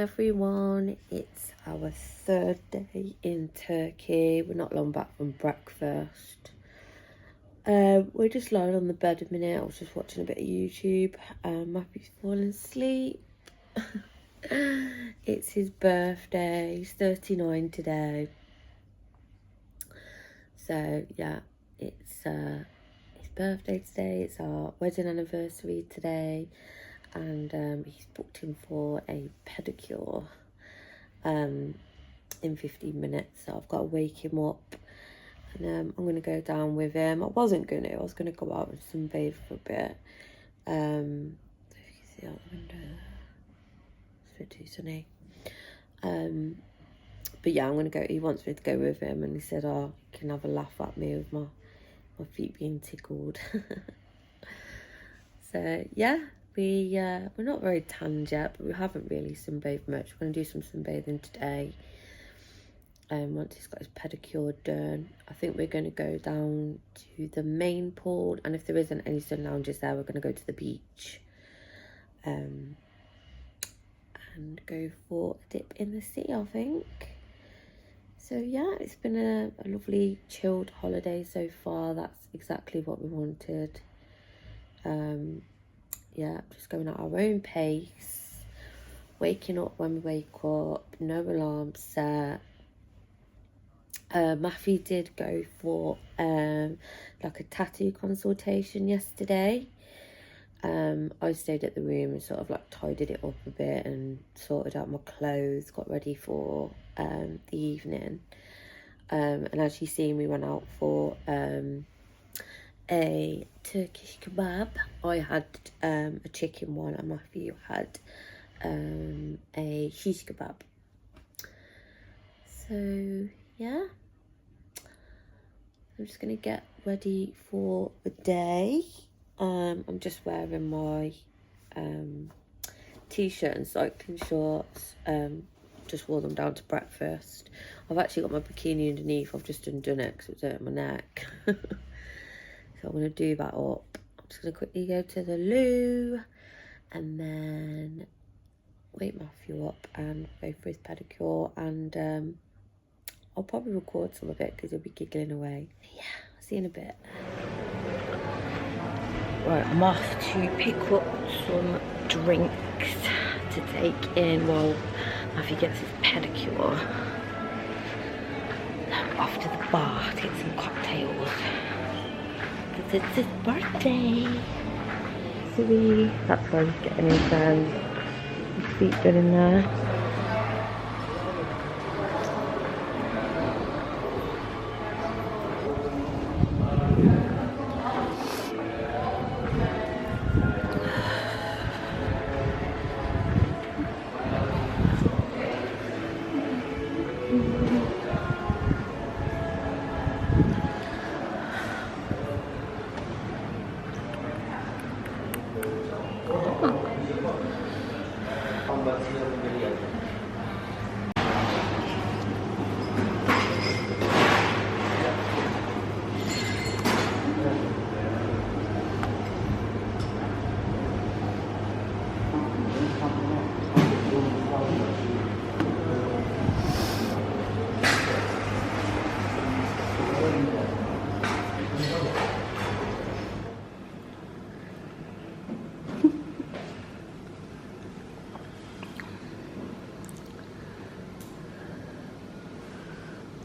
everyone, it's our third day in Turkey. We're not long back from breakfast. We're just lying on the bed a minute. I was just watching a bit of YouTube. Matthew's falling asleep. It's his birthday. He's 39 today. So yeah, it's his birthday today. It's our wedding anniversary today. And he's booked in for a pedicure in 15 minutes, so I've got to wake him up, and I'm going to go down with him. I was going to go out and sunbathe for a bit. So if you can see out the window, it's a bit too sunny. But yeah, I'm going to go. He wants me to go with him, and he said, oh, you can have a laugh at me with my feet being tickled. So yeah. We're not very tanned yet, but we haven't really sunbathed much. We're going to do some sunbathing today. Once he's got his pedicure done, I think we're going to go down to the main pool. And if there isn't any sun lounges there, we're going to go to the beach. And go for a dip in the sea, I think. So yeah, it's been a lovely chilled holiday so far. That's exactly what we wanted. Yeah, just going at our own pace, waking up when we wake up, no alarm set. Matthew did go for like a tattoo consultation yesterday. I stayed at the room and sort of like tidied it up a bit and sorted out my clothes, got ready for the evening. And as you've seen, we went out for a Turkish kebab. I had a chicken one and Matthew had a shish kebab. So yeah, I'm just gonna get ready for the day. I'm just wearing my t-shirt and cycling shorts. Just wore them down to breakfast. I've actually got my bikini underneath. I've just undone it because it was hurting my neck. So I'm going to do that up. I'm just going to quickly go to the loo and then wake Matthew up and go for his pedicure. And I'll probably record some of it because he'll be giggling away. Yeah, I'll see you in a bit. Right, I'm off to pick up some drinks to take in while Matthew gets his pedicure. Off to the bar to get some cocktails. Because it's his birthday. So that's why he's getting his feet done in there.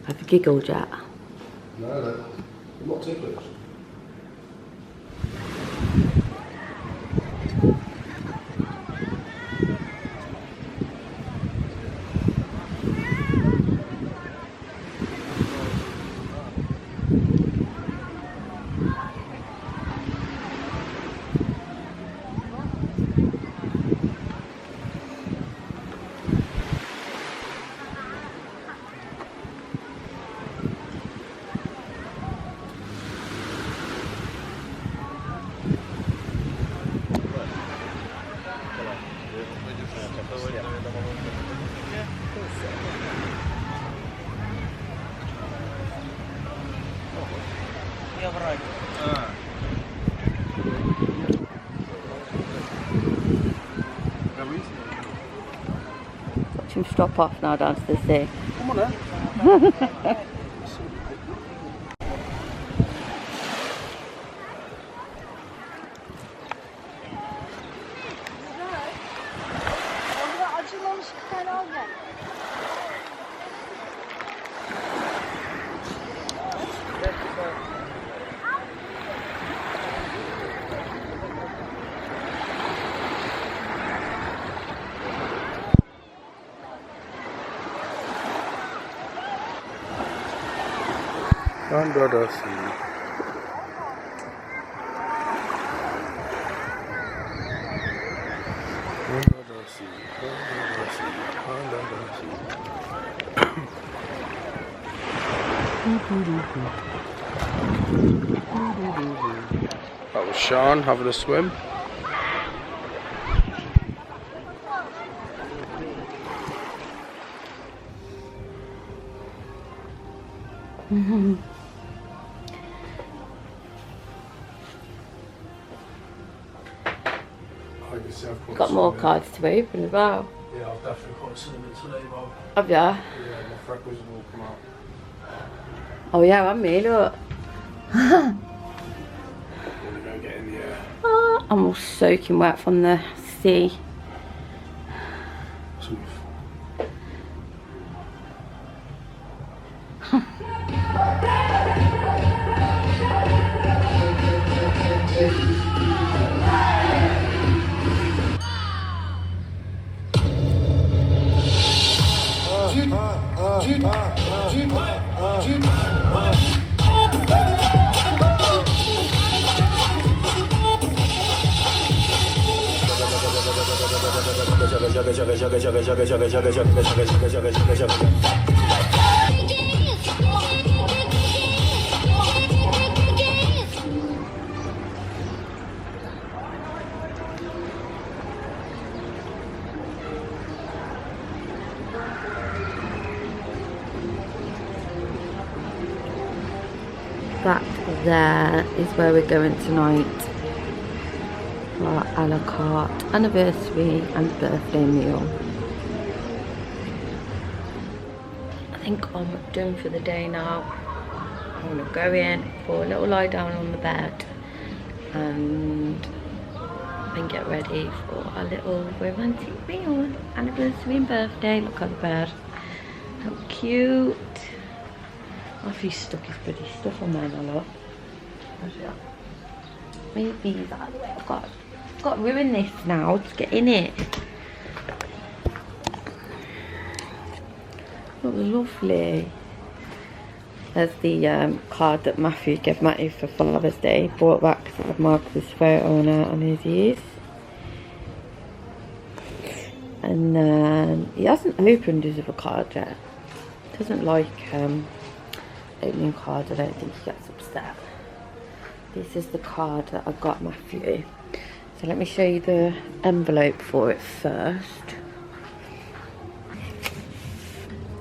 Have you giggled yet? No, I'm not ticklish. strop off now down to the sea. Come on then. Under the sea. Under the sea. Under the sea. Under the sea. That was Sean having a swim. Got more cards to open as well. Yeah, I've definitely got some in today, Bob. Have ya? Yeah, my freckles will come out. Oh yeah, and me, look. I'm gonna go get in the air. I'm all soaking wet from the sea. Some That there is where we're going tonight for our a la carte anniversary and birthday meal. I think I'm done for the day now. I'm going to go in for a little lie down on the bed and then get ready for a little romantic meal. Anniversary and birthday. Look at the bed. How cute. After he's stuck his bloody stuff on mine, I love. Move these out of the way. I've got to ruin this now to get in it. Look, lovely. There's the card that Matthew gave Matty for Father's Day. Brought back because of Marcus's photo on it on his ears. And then he hasn't opened his other card yet. Doesn't like opening cards. I don't think he gets upset. This is the card that I got Matthew. So let me show you the envelope for it first.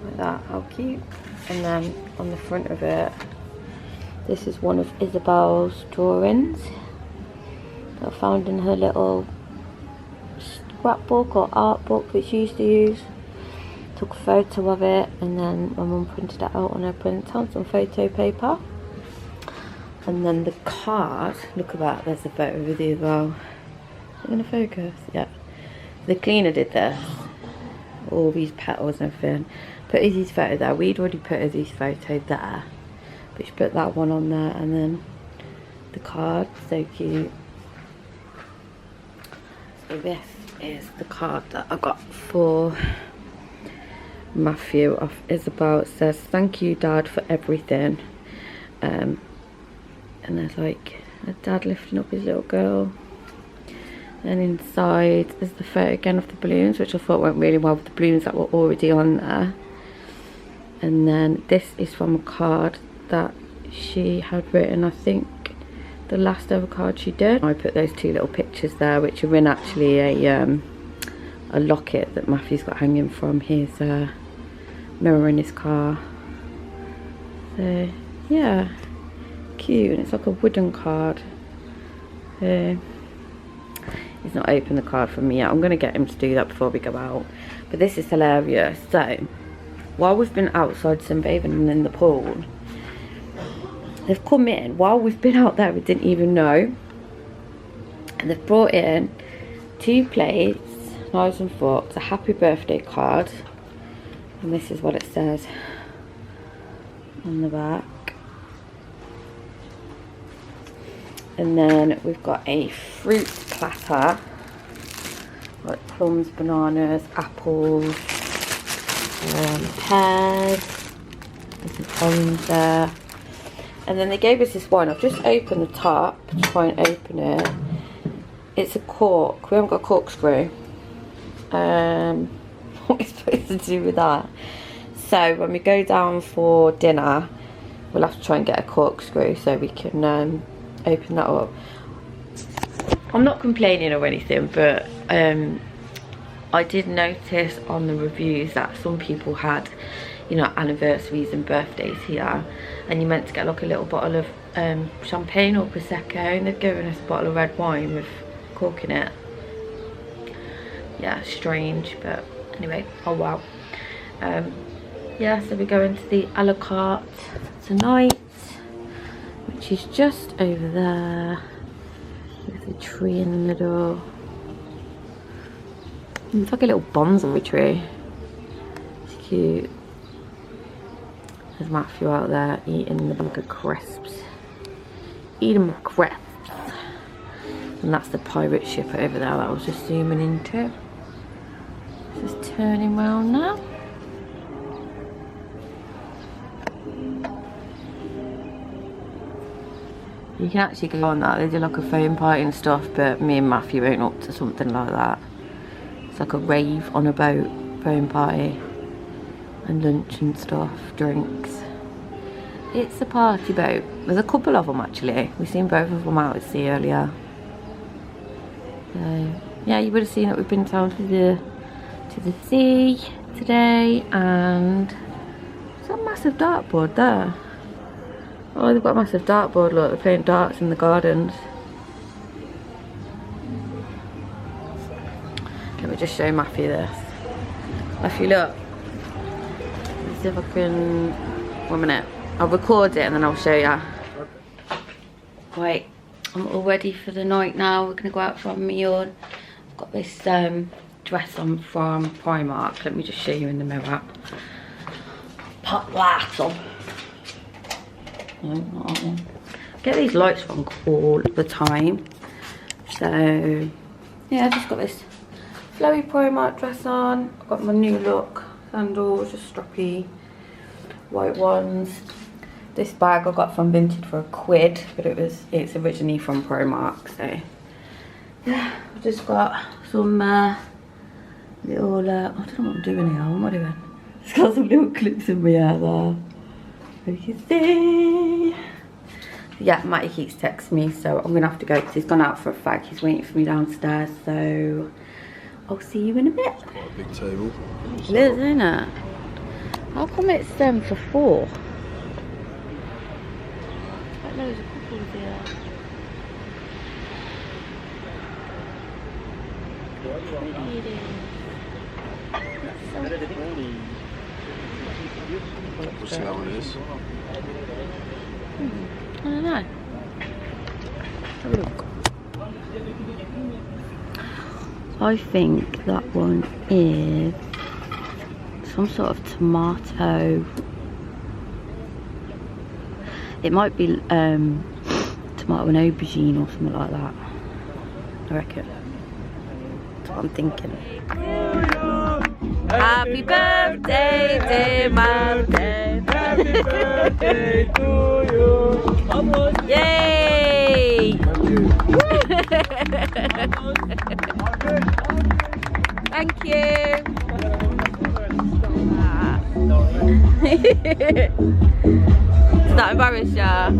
Like that, how cute. And then on the front of it, this is one of Isabel's drawings that I found in her little scrapbook or art book that she used to use. Took a photo of it and then my mum printed it out on her printout on photo paper. And then the card, look at that, there's a photo with you as well. Is it going to focus? Yeah. The cleaner did this. All these petals and everything. Put Izzy's photo there. We'd already put Izzy's photo there. But she put that one on there and then the card, so cute. So this is the card that I got for Matthew off Isabel. It says, "Thank you, Dad, for everything." And there's like a dad lifting up his little girl. And inside is the photo again of the balloons, which I thought went really well with the balloons that were already on there. And then this is from a card that she had written, I think, the last ever card she did. I put those two little pictures there, which are in actually a locket that Matthew's got hanging from his mirror in his car. So yeah, cute. And it's like a wooden card. He's not opened the card for me yet. I'm going to get him to do that before we go out. But But this is hilarious. So, while we've been outside sunbathing and in the pool, they've come in. While we've been out there, we didn't even know. And they've brought in 2 plates, knives and forks, a happy birthday card. And this is what it says on the back. And then we've got a fruit platter, like plums, bananas, apples, pears. There's an orange there. And then they gave us this wine. I've just opened the top to try and open it. It's a cork. We haven't got a corkscrew. What are we supposed to do with that? So when we go down for dinner, we'll have to try and get a corkscrew so we can open that up. I'm not complaining or anything, but I did notice on the reviews that some people had, you know, anniversaries and birthdays here, and you meant to get like a little bottle of champagne or prosecco, and they've given us a bottle of red wine with cork in it. Yeah, strange, but anyway, oh wow. Yeah, so we're going to the a la carte tonight, which is just over there with the tree in the middle. It's like a little bonsai tree. It's cute. There's Matthew out there eating the bag of crisps. Eating my crisps. And that's the pirate ship over there that I was just zooming into. Just turning round now. You can actually go on that. They do like a foam party and stuff, but me and Matthew ain't up to something like that. It's like a rave on a boat, foam party, and lunch and stuff, drinks. It's a party boat. There's a couple of them actually. We've seen both of them out at sea earlier. So yeah, you would have seen that we've been down to the sea today, and there's a massive dartboard there. Oh, they've got a massive dartboard, look, they're playing darts in the gardens. Let me just show Matthew this. Matthew, look. Let's see if I can... 1 minute. I'll record it and then I'll show you. Right, I'm all ready for the night now. We're going to go out for a meal. I've got this dress on from Primark. Let me just show you in the mirror. Pop that on. Get these lights on all the time. So yeah, I've just got this flowy Primark dress on. I've got my new look sandals, just strappy white ones. This bag I got from Vinted for £1, but it's originally from Primark. So yeah, I've just got some little I don't know what I'm doing here. What am I doing? Just got some little clips in my hair there. You can see. Yeah, Matty keeps texting me, so I'm gonna have to go because he's gone out for a fag. He's waiting for me downstairs, so I'll see you in a bit. Quite a big table. It is, isn't it? How come it's for 4? Quite loads of couples here. So pretty. We'll see how it is. I don't know. Have a look. I think that one is some sort of tomato. It might be tomato and aubergine or something like that. I reckon. That's what I'm thinking. Happy birthday, dear Mountain. Happy birthday to you. Yay! Thank you. Does that embarrass ya? No.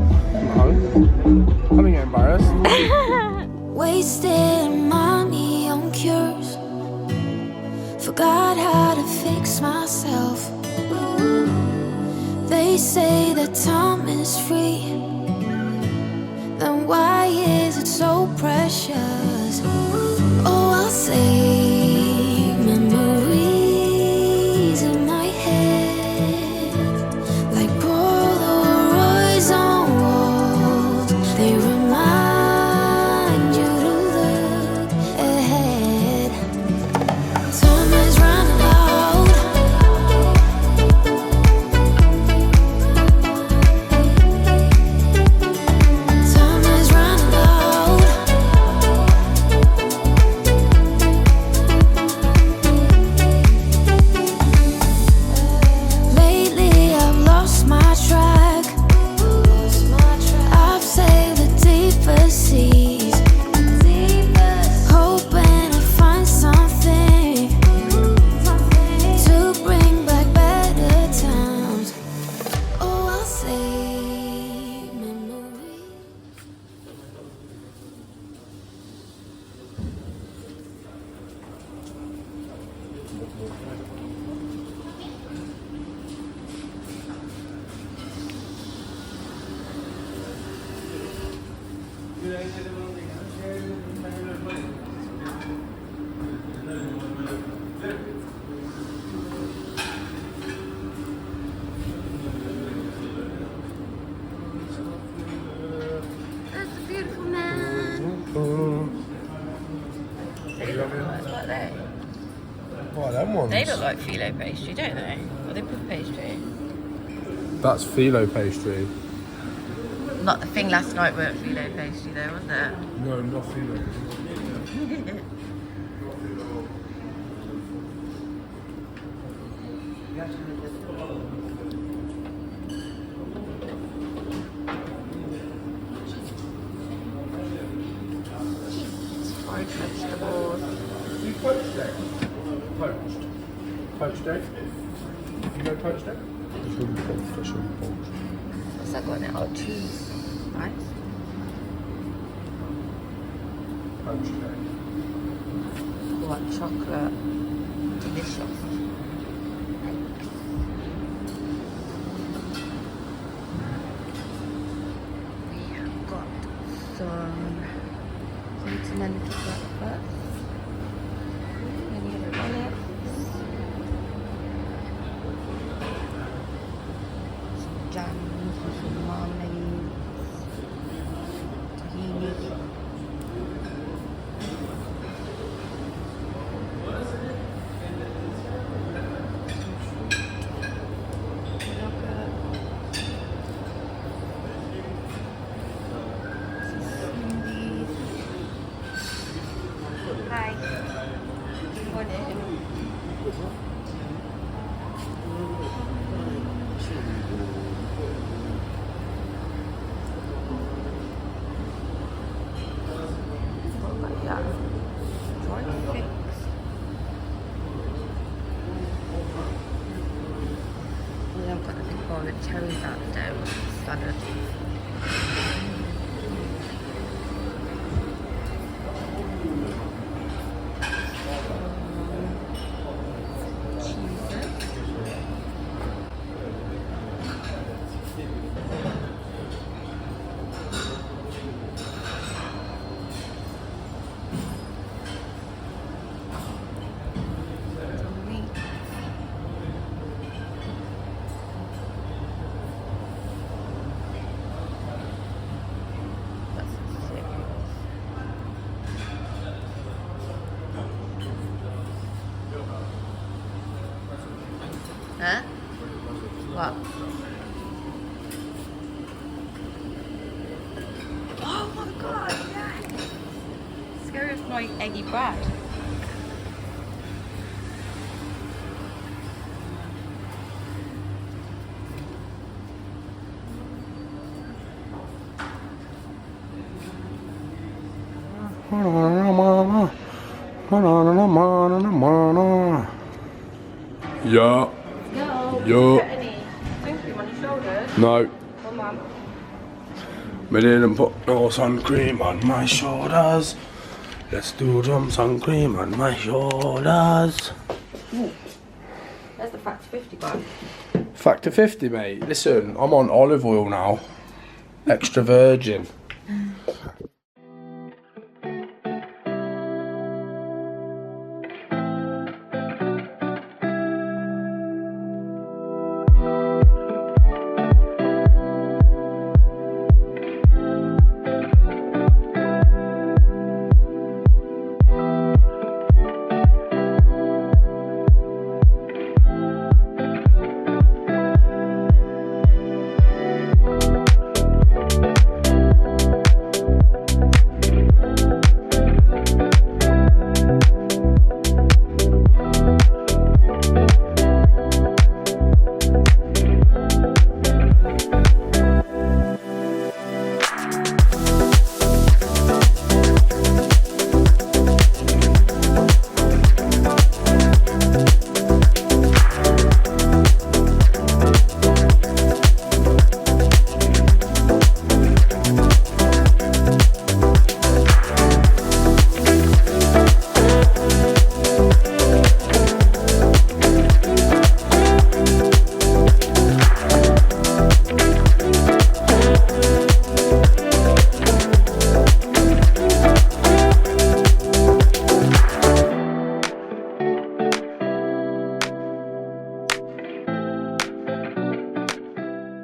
I'm getting embarrassed. Wasting money on cures. Forgot how to fix myself. They say that time is free. Then why is it so precious? Oh, I'll save memories. ones. They look like phyllo pastry, don't they? Or they puff pastry. That's phyllo pastry. Not the thing last night weren't phyllo pastry though, was it? No, not phyllo. Fried vegetables. You poached egg? Poached. Poached egg? You know poached egg? It's really poached. It's really poached. What's that got in it? Oh, cheese. Nice. Poached egg. What chocolate. Delicious. We have got some continental breakfast. Many other olives. Some jams and some marmalades. Tahini. Hi. Morning. We have got a big bowl of cherries out there with salad. Huh? What? Oh my god, yes! Scary of my eggy bread. Yeah. No. Yo. Get any sun cream on your shoulders? No. Come on. We didn't put no sun cream on my shoulders. Let's do some sun cream on my shoulders. Ooh. There's the Factor 50 bag. Factor 50, mate. Listen, I'm on olive oil now. Extra virgin.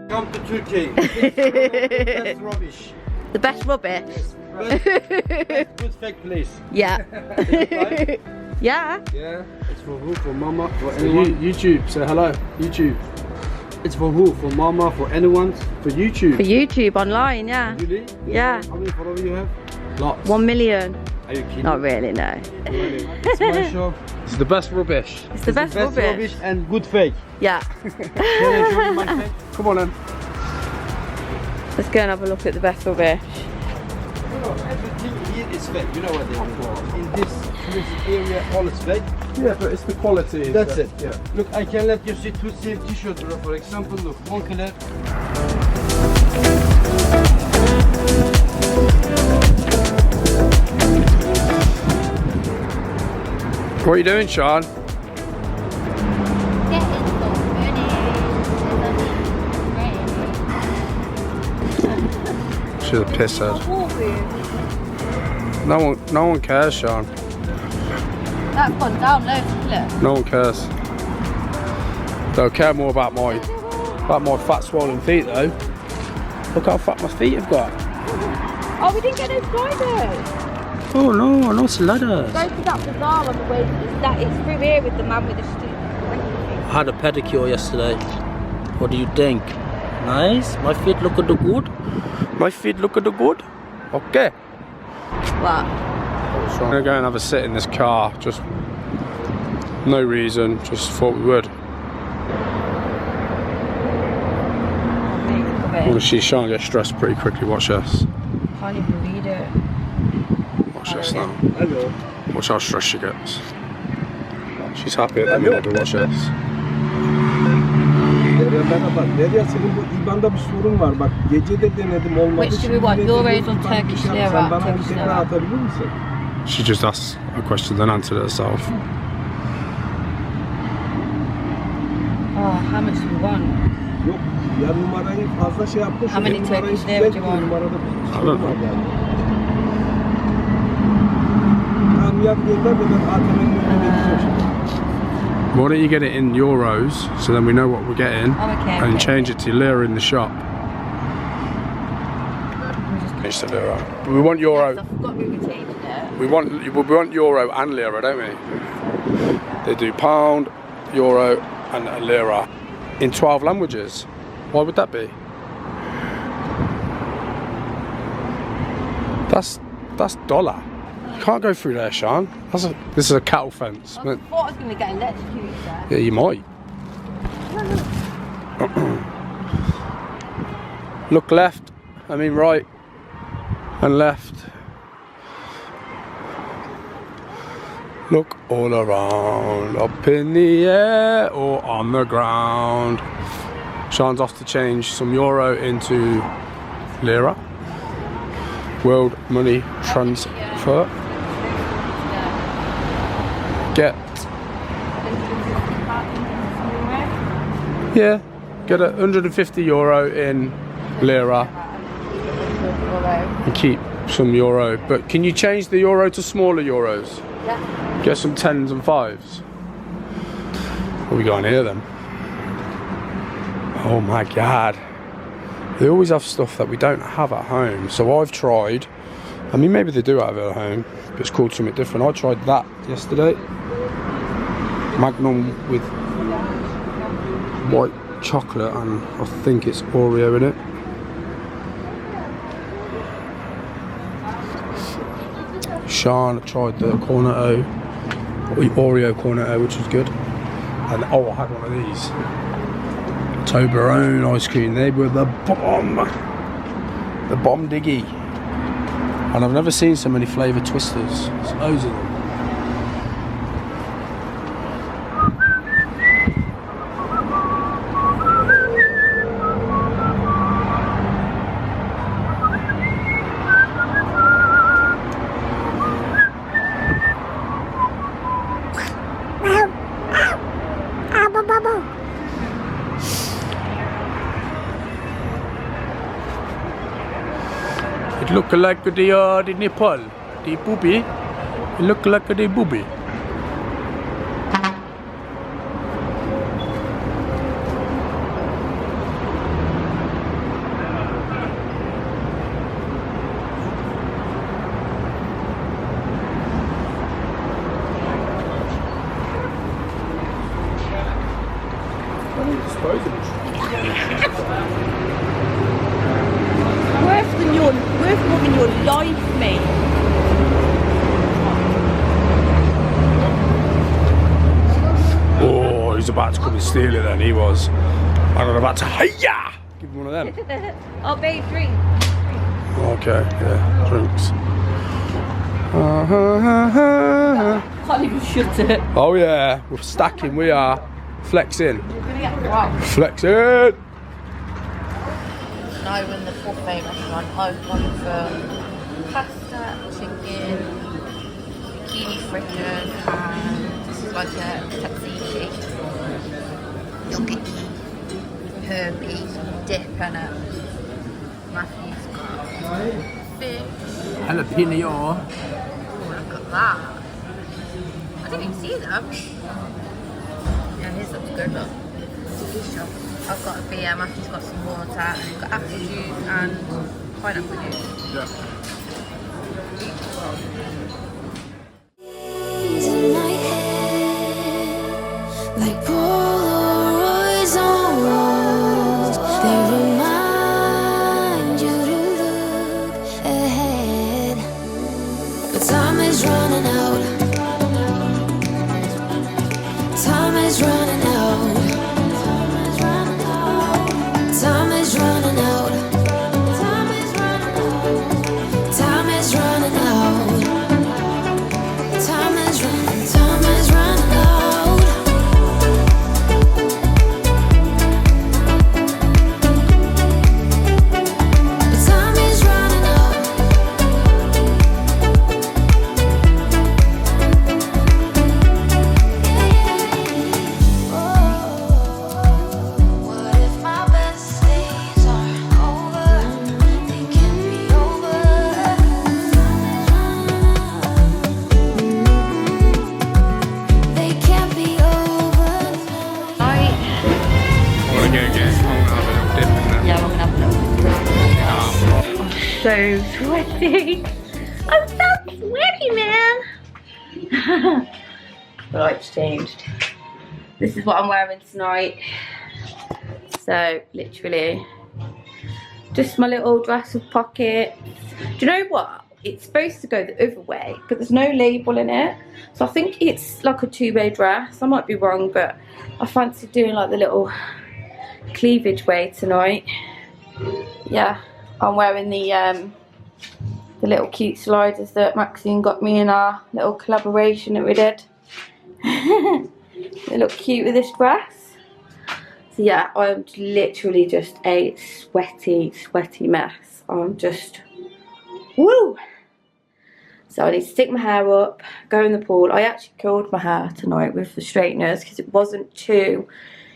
Come to Turkey. That's rubbish. The best rubbish. Best good fake place. Yeah. Right? Yeah. Yeah. It's for who? For mama? For For anyone? YouTube, say hello. YouTube. It's for who? For mama? For anyone? For YouTube. For YouTube online, yeah. Really? Yeah. How many followers you have? Lots. 1 million. Are you kidding? Not really, no. Really? It's my shop. It's the best rubbish. It's the best rubbish. and good fake. Yeah. Can I show you my fake? Come on then. Let's go and have a look at the best rubbish. You know, everything here is fake. You know what they do? In this area, all is fake. Yeah, but it's the quality. That's it. Yeah. Look, I can let you see two same t-shirts, for example. Look, one color. What are you doing, Sean? She's a pisshead. No one cares, Sean. That's gone down low, isn't it? No one cares. They'll care more about my fat swollen feet though. Look how fat my feet have got. Oh, we didn't get those gliders. Oh no, no sliders. Go to that bazaar on the way. It's through here with the man with the stick. I had a pedicure yesterday. What do you think? Nice? My feet look good? My feet look at the good. Okay. What? So I'm gonna go and have a sit in this car. Just no reason. Just thought we would. We'll see Sean get stressed pretty quickly. Watch this. Can't even read it. Watch this now. Hello. Watch how stressed she gets. She's happy at the minute, but watch this. Derya merhaba. Derya senin bu IBAN'da bir sorun var. Bak gece de denedim olmadı. Which do we want? Euros on Turkish lira? Sen bana onu Turkish tekrar lira. atabilir misin? She just asked a question then answered it herself. Oh, how much do we want? Yok. Ya numarayı fazla şey yaptın. How many Turkish lira do you want? Numarada bir I don't sorun know. var yani. Tamam yap gönder de ben ATM'nin önüne geçeceğim şimdi. Why don't you get it in euros so then we know what we're getting Oh, okay. and okay. change it to lira in the shop. Change to lira. But we want euro. Yes, I forgot we were changing it. We want euro and lira, don't we? They do pound, euro, and a lira in 12 languages. Why would that be? That's dollar. You can't go through there, Sean. This is a cattle fence. I thought I was going to get electrocuted there. Yeah, you might. Look left, I mean right, and left. Look all around, up in the air or on the ground. Sean's off to change some euro into lira. World money transfer. Get get 150 euro in lira and keep some euro. But can you change the euro to smaller euros? Yeah. Get some 10s and 5s. What we got in here then? Oh my god. They always have stuff that we don't have at home. So I've tried, I mean maybe they do have it at home, but it's called something different. I tried that yesterday. Magnum with white chocolate and I think it's Oreo in it. Sean tried the Cornetto, Oreo Cornetto, which was good. And oh, I had one of these Toblerone ice cream. They were the bomb diggy. And I've never seen so many flavour twisters. There's loads of them. It look like the nipple, the booby. It look like the booby. didn't steal it then, he was. I got about to hiya! Give him one of them. Oh, babe, drink. Okay, yeah, drinks. Can't even shut it. Oh yeah, we're stacking, we are. Flexing. We're gonna get drunk. Flexing! Now we're in the buffet restaurant. I've gone for pasta, chicken, zucchini fritters, and this is like a tzatziki. Yogurt, herby, dip in it. Matthew's got fish. Jalapeno. Oh, look at that. I didn't even see them. Yeah, his looks good, look. So, I've got a beer, Matthew's got some water, and we've got apple juice and pineapple juice. Yeah. In my head, like Polaroids on walls, they remind you to look ahead. But time is running out. Time is running out. Time is running out. Time is running out. Time is running out. Time is running. Time is running out. Time is running out. What if my best days are over? They can be over. They can't be over. Wanna get I'm gonna have a little dip in there. Yeah, we're gonna have a little. I'm so sweaty. I'm so sweaty, man. The light's changed. This is what I'm wearing tonight. So, literally, just my little dress with pockets. Do you know what? It's supposed to go the other way, but there's no label in it. So I think it's like a two-way dress. I might be wrong, but I fancy doing like the little cleavage way tonight. Yeah, I'm wearing the little cute sliders that Maxine got me in our little collaboration that we did. They look cute with this dress. So yeah, I'm literally just a sweaty mess. I'm just, woo! So I need to stick my hair up, go in the pool. I actually curled my hair tonight with the straighteners because it wasn't too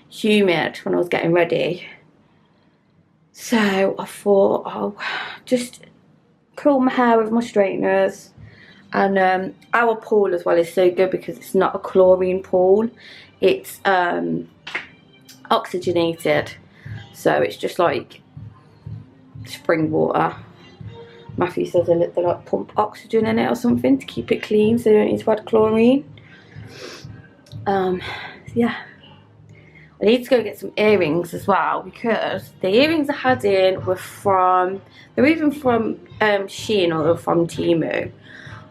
humid when I was getting ready. So I thought I'll just curl my hair with my straighteners. And our pool as well is so good because it's not a chlorine pool. It's oxygenated. So it's just like spring water. Matthew says they like pump oxygen in it or something to keep it clean so they don't need to add chlorine. Yeah. I need to go get some earrings as well because the earrings I had in were from, they're even from Shein or they're from Temu.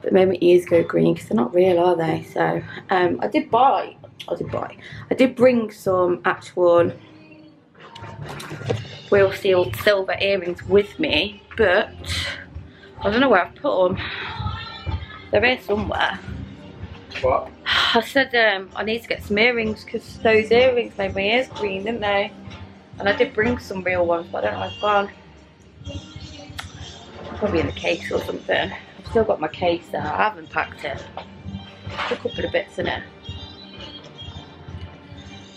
But made my ears go green because they're not real, are they? So I did bring some actual real silver earrings with me, but I don't know where I've put them. They're here somewhere. What? I said I need to get some earrings because those earrings made my ears green, didn't they? And I did bring some real ones, but I don't know where they've gone. Probably in the case or something. I've still got my case there. I haven't packed it. Just a couple of bits in it.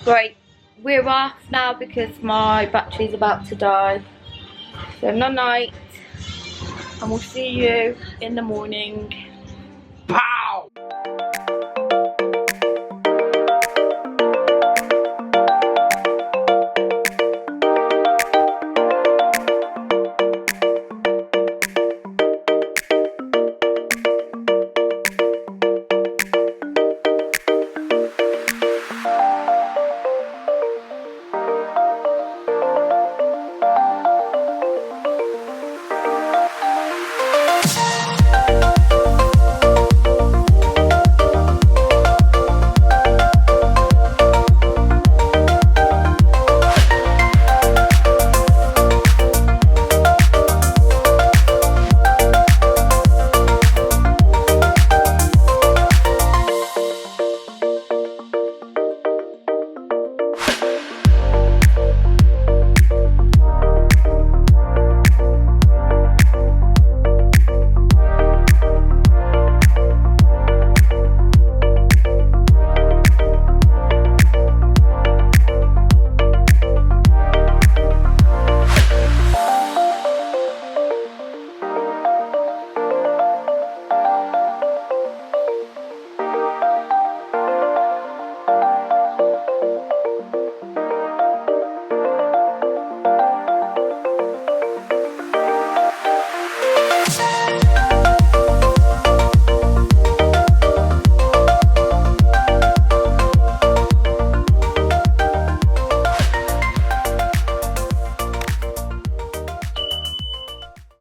Right, we're off now because my battery's about to die. So night night, and we'll see you in the morning.